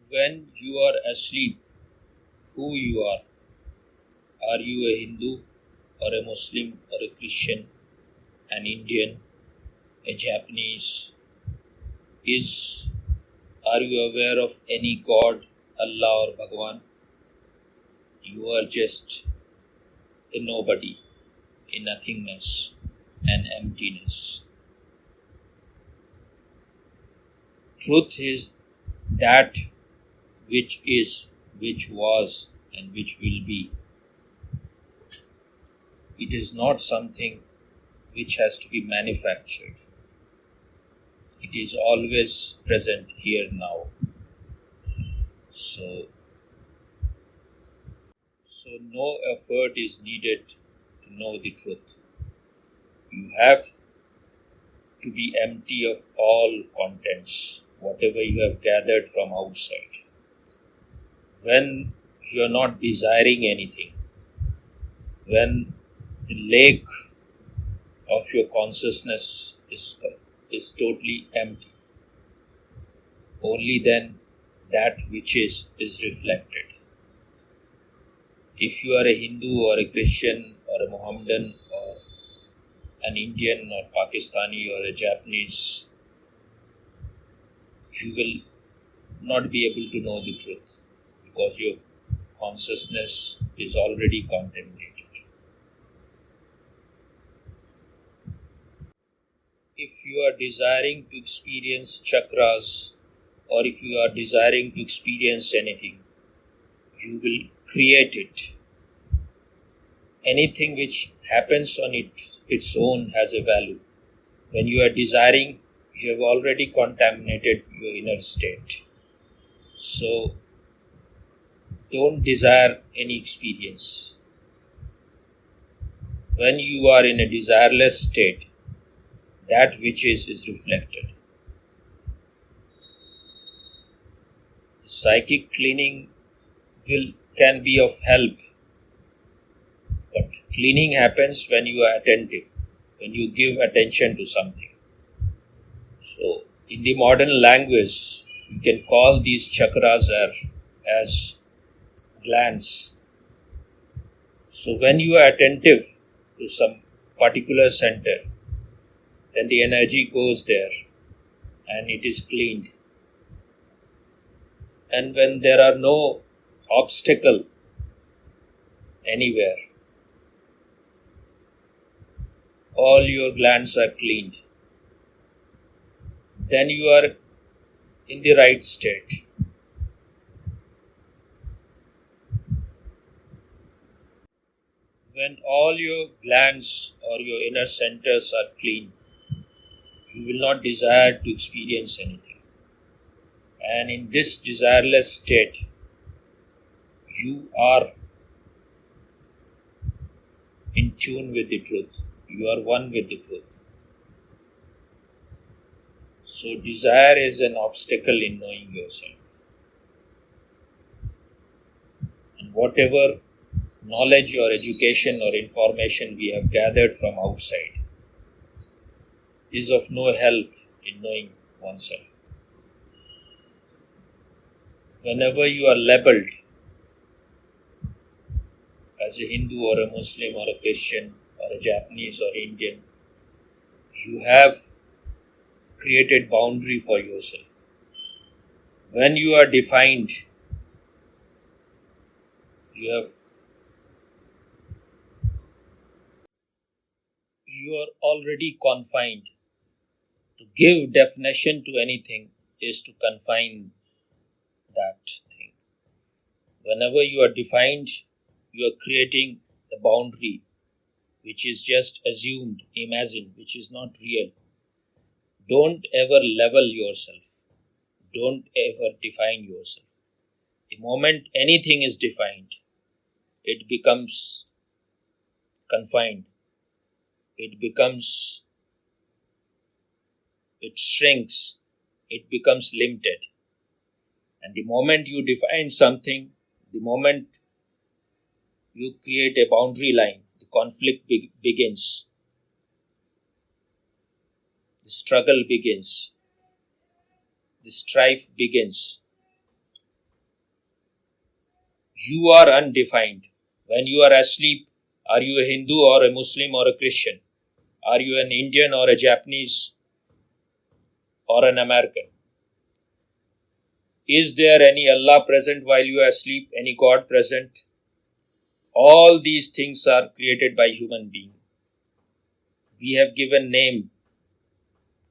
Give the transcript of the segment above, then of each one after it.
When you are asleep, who you are? Are you a Hindu or a Muslim or a Christian, an Indian, a Japanese? Are you aware of any God, Allah or Bhagwan? You are just a nobody, a nothingness, an emptiness. Truth is that which is, which was, and which will be. It is not something which has to be manufactured. It is always present here now. So no effort is needed to know the truth. You have to be empty of all contents, whatever you have gathered from outside. When you are not desiring anything, when the lake of your consciousness is totally empty, only then that which is reflected. If you are a Hindu or a Christian or a Mohammedan or an Indian or Pakistani or a Japanese, you will not be able to know the truth because your consciousness is already contaminated. If you are desiring to experience chakras or if you are desiring to experience anything, you will create it. Anything which happens on its own has a value. When you are desiring, you have already contaminated your inner state. So, don't desire any experience. When you are in a desireless state, that which is reflected. Psychic cleaning can be of help, but cleaning happens when you are attentive, when you give attention to something. So, in the modern language, you can call these chakras as glands. So, when you are attentive to some particular center, then the energy goes there and it is cleaned. And when there are no obstacle anywhere, all your glands are cleaned, then you are in the right state. When all your glands or your inner centers are clean, you will not desire to experience anything. And in this desireless state, you are in tune with the truth. You are one with the truth. So desire is an obstacle in knowing yourself. And whatever knowledge or education or information we have gathered from outside is of no help in knowing oneself. Whenever you are labeled as a Hindu or a Muslim or a Christian or a Japanese or Indian, you have created boundary for yourself. When you are defined, you are already confined. To give definition to anything is to confine that thing. Whenever you are defined, you are creating a boundary which is just assumed, imagined, which is not real. Don't ever level yourself. Don't ever define yourself. The moment anything is defined, it becomes confined. It shrinks. It becomes limited. And the moment you define something, the moment you create a boundary line, the conflict begins. The struggle begins. The strife begins. You are undefined. When you are asleep, are you a Hindu or a Muslim or a Christian? Are you an Indian or a Japanese or an American? Is there any Allah present while you are asleep? Any God present? All these things are created by human being. We have given name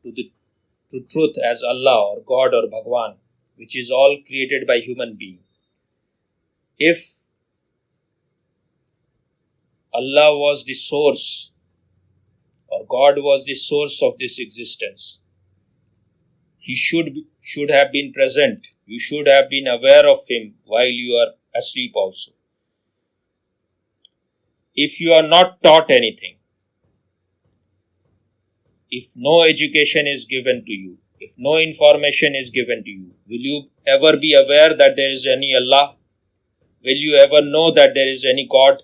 to truth as Allah or God or Bhagwan, which is all created by human being. If Allah was the source or God was the source of this existence, He should have been present. You should have been aware of Him while you are asleep also. If you are not taught anything, if no education is given to you, if no information is given to you, will you ever be aware that there is any Allah? Will you ever know that there is any God?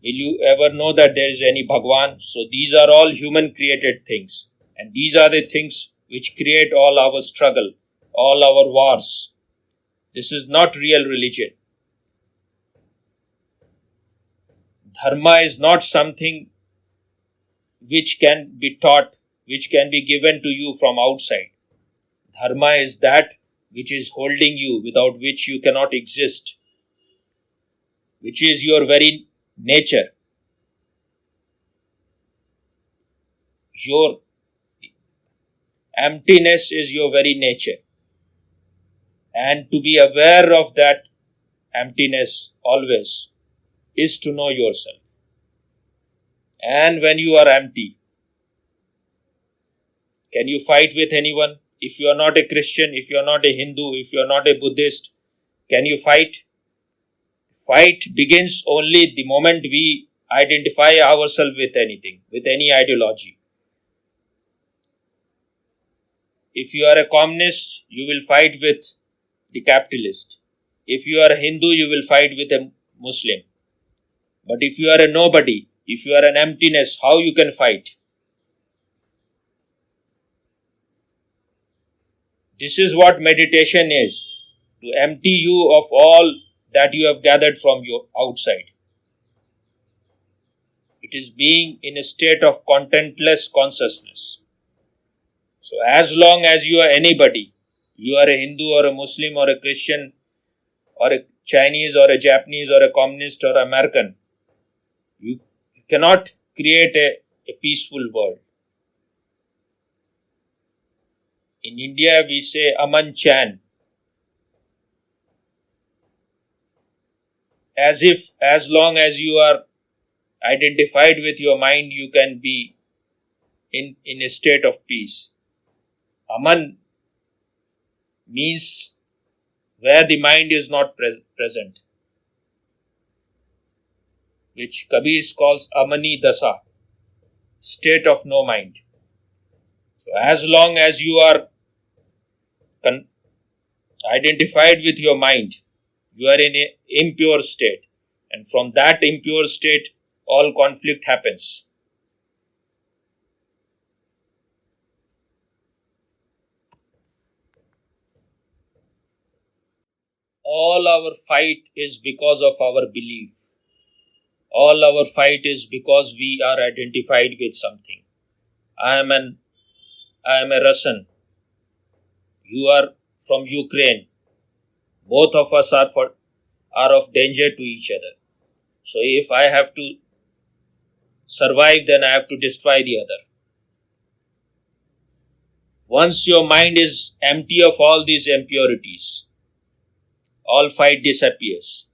Will you ever know that there is any Bhagwan? So these are all human created things. And these are the things which create all our struggle, all our wars. This is not real religion. Dharma is not something which can be taught, which can be given to you from outside. Dharma is that which is holding you, without which you cannot exist, which is your very nature. Your emptiness is your very nature. And to be aware of that emptiness always is to know yourself. And when you are empty, can you fight with anyone? If you are not a Christian, if you are not a Hindu, if you are not a Buddhist, can you fight? Fight begins only the moment we identify ourselves with anything, with any ideology. If you are a communist, you will fight with the capitalist. If you are a Hindu, you will fight with a Muslim. But if you are a nobody, if you are an emptiness, how you can fight? This is what meditation is, to empty you of all that you have gathered from your outside. It is being in a state of contentless consciousness. So as long as you are anybody, you are a Hindu or a Muslim or a Christian or a Chinese or a Japanese or a communist or American, you cannot create a peaceful world. In India, we say Aman Chan. As if, as long as you are identified with your mind, you can be in a state of peace. Aman means where the mind is not present, which Kabir calls Amani Dasa, state of no mind. So as long as you are identified with your mind, you are in an impure state, and from that impure state, all conflict happens. All our fight is because of our belief. All our fight is because we are identified with something. I am a Russian. You are from Ukraine. Both of us are of danger to each other. So if I have to survive, then I have to destroy the other. Once your mind is empty of all these impurities, all fight disappears.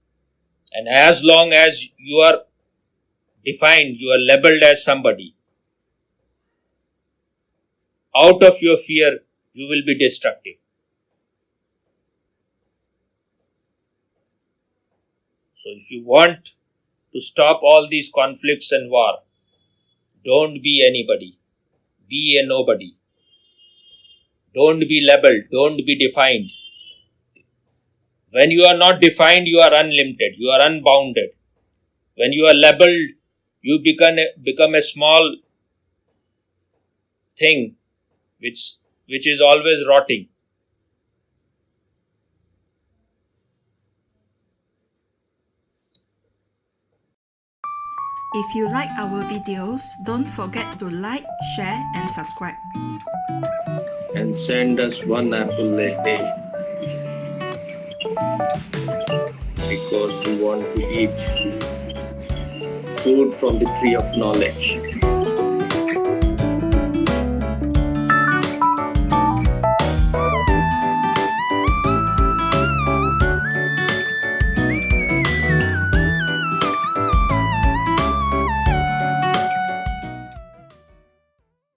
And as long as you are defined, you are labeled as somebody, out of your fear, you will be destructive. So if you want to stop all these conflicts and war, don't be anybody. Be a nobody. Don't be labeled. Don't be defined. When you are not defined, you are unlimited. You are unbounded. When you are labeled, you become a small thing which is always rotting. If you like our videos, don't forget to like, share, and subscribe. And send us one apple a day because we want to eat food from the tree of knowledge.